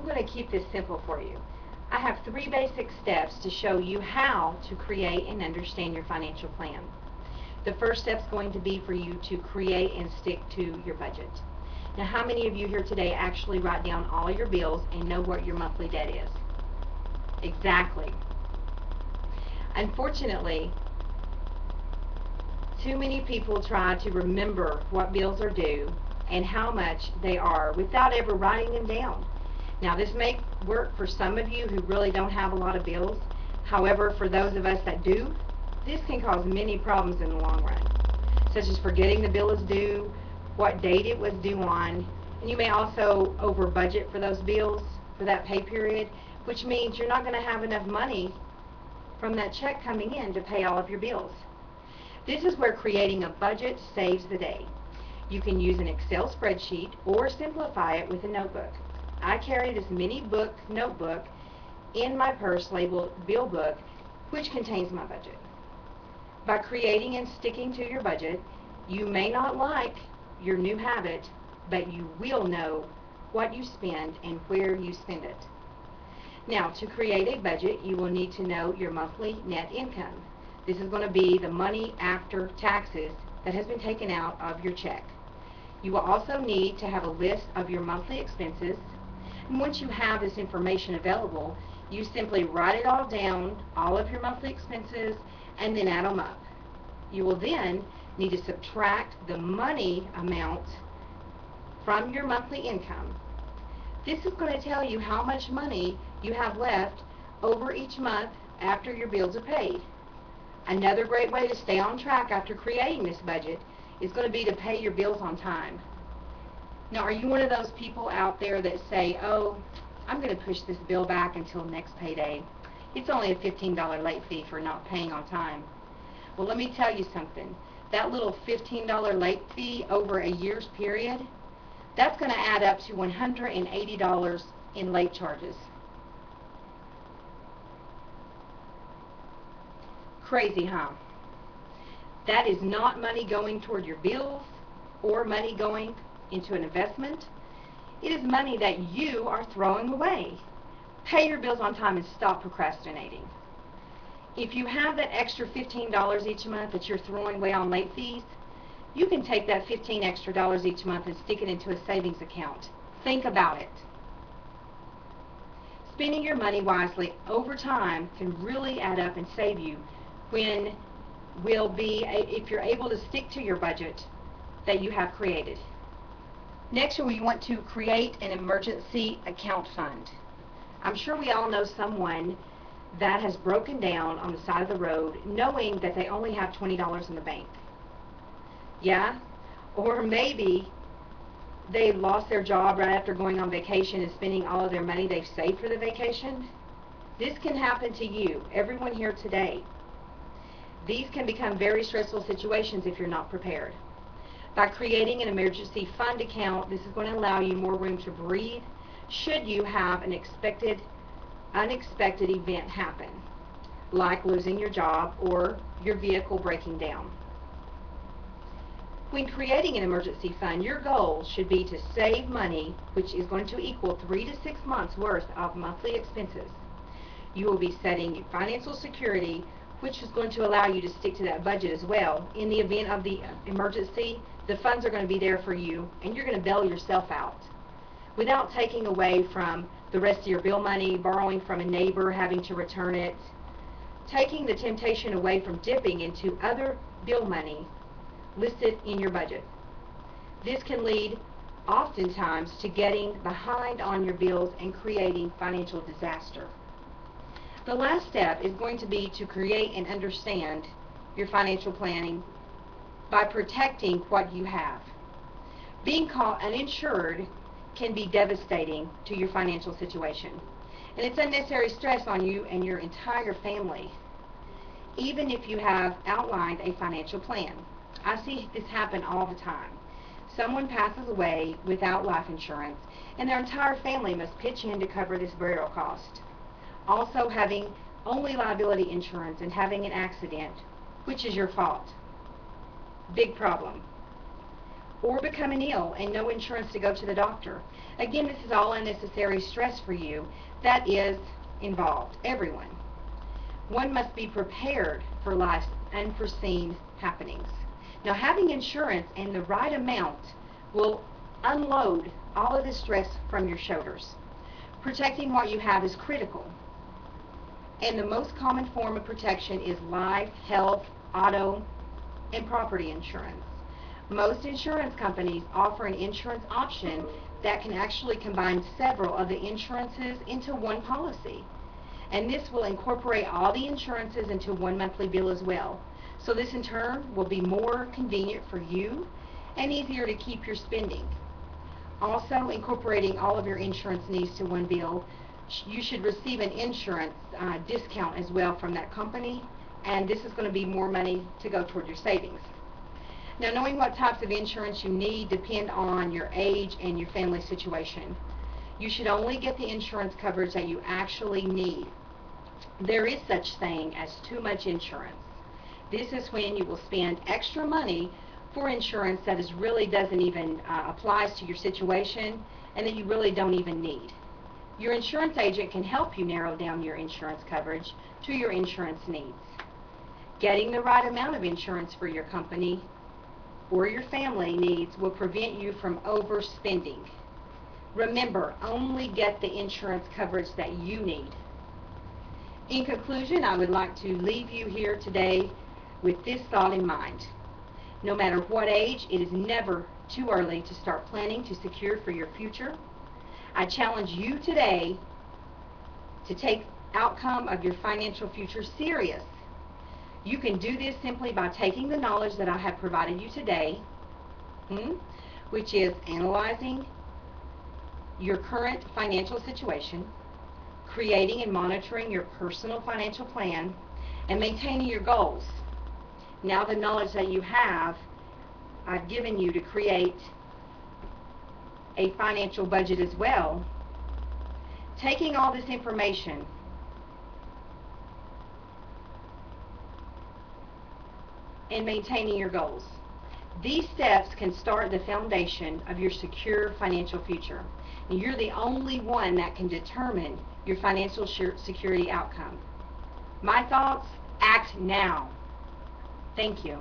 I'm going to keep this simple for you. I have 3 basic steps to show you how to create and understand your financial plan. The first step is going to be for you to create and stick to your budget. Now, how many of you here today actually write down all your bills and know what your monthly debt is? Exactly. Unfortunately, too many people try to remember what bills are due and how much they are without ever writing them down. Now, this may work for some of you who really don't have a lot of bills. However, for those of us that do, this can cause many problems in the long run, such as forgetting the bill is due, what date it was due on, and you may also over budget for those bills for that pay period, which means you're not going to have enough money from that check coming in to pay all of your bills. This is where creating a budget saves the day. You can use an Excel spreadsheet or simplify it with a notebook. I carry this mini notebook in my purse labeled Bill Book, which contains my budget. By creating and sticking to your budget, you may not like your new habit, but you will know what you spend and where you spend it. Now, to create a budget, you will need to know your monthly net income. This is going to be the money after taxes that has been taken out of your check. You will also need to have a list of your monthly expenses. And once you have this information available, you simply write it all down, all of your monthly expenses, and then add them up. You will then need to subtract the money amount from your monthly income. This is going to tell you how much money you have left over each month after your bills are paid. Another great way to stay on track after creating this budget is going to be to pay your bills on time. Now, are you one of those people out there that say, oh, I'm going to push this bill back until next payday. It's only a $15 late fee for not paying on time. Well, let me tell you something. That little $15 late fee over a year's period, that's going to add up to $180 in late charges. Crazy, huh? That is not money going toward your bills or money going into an investment. It is money that you are throwing away. Pay your bills on time and stop procrastinating. If you have that extra $15 each month that you're throwing away on late fees, you can take that $15 extra each month and stick it into a savings account. Think about it. Spending your money wisely over time can really add up and save you when if you're able to stick to your budget that you have created. Next, we want to create an emergency account fund. I'm sure we all know someone that has broken down on the side of the road knowing that they only have $20 in the bank. Yeah? Or maybe they lost their job right after going on vacation and spending all of their money they've saved for the vacation. This can happen to you, everyone here today. These can become very stressful situations if you're not prepared. By creating an emergency fund account, this is going to allow you more room to breathe should you have an unexpected event happen, like losing your job or your vehicle breaking down. When creating an emergency fund, your goal should be to save money, which is going to equal 3 to 6 months worth of monthly expenses. You will be setting financial security, which is going to allow you to stick to that budget as well. In the event of the emergency, the funds are going to be there for you, and you're going to bail yourself out without taking away from the rest of your bill money, borrowing from a neighbor, having to return it, taking the temptation away from dipping into other bill money listed in your budget. This can lead oftentimes to getting behind on your bills and creating financial disaster. The last step is going to be to create and understand your financial planning by protecting what you have. Being caught uninsured can be devastating to your financial situation, and it's unnecessary stress on you and your entire family, even if you have outlined a financial plan. I see this happen all the time. Someone passes away without life insurance, and their entire family must pitch in to cover this burial cost. Also, having only liability insurance and having an accident, which is your fault. Big problem. or becoming ill and no insurance to go to the doctor. Again, this is all unnecessary stress for you that is involved, everyone. One must be prepared for life's unforeseen happenings. Now, having insurance and the right amount will unload all of the stress from your shoulders. Protecting what you have is critical. And the most common form of protection is life, health, auto, and property insurance. Most insurance companies offer an insurance option that can actually combine several of the insurances into one policy. And this will incorporate all the insurances into one monthly bill as well. So this in turn will be more convenient for you and easier to keep your spending. Also, incorporating all of your insurance needs to one bill, you should receive an insurance discount as well from that company, and this is going to be more money to go toward your savings. Now, knowing what types of insurance you need depend on your age and your family situation. You should only get the insurance coverage that you actually need. There is such thing as too much insurance. This is when you will spend extra money for insurance that really doesn't even applies to your situation and that you really don't even need. Your insurance agent can help you narrow down your insurance coverage to your insurance needs. Getting the right amount of insurance for your company or your family needs will prevent you from overspending. Remember, only get the insurance coverage that you need. In conclusion, I would like to leave you here today with this thought in mind. No matter what age, it is never too early to start planning to secure for your future. I challenge you today to take outcome of your financial future serious. You can do this simply by taking the knowledge that I have provided you today, which is analyzing your current financial situation, creating and monitoring your personal financial plan, and maintaining your goals. Now the knowledge that you have, I've given you to create a financial budget as well. Taking all this information and maintaining your goals. These steps can start the foundation of your secure financial future. And you're the only one that can determine your financial security outcome. My thoughts, act now. Thank you.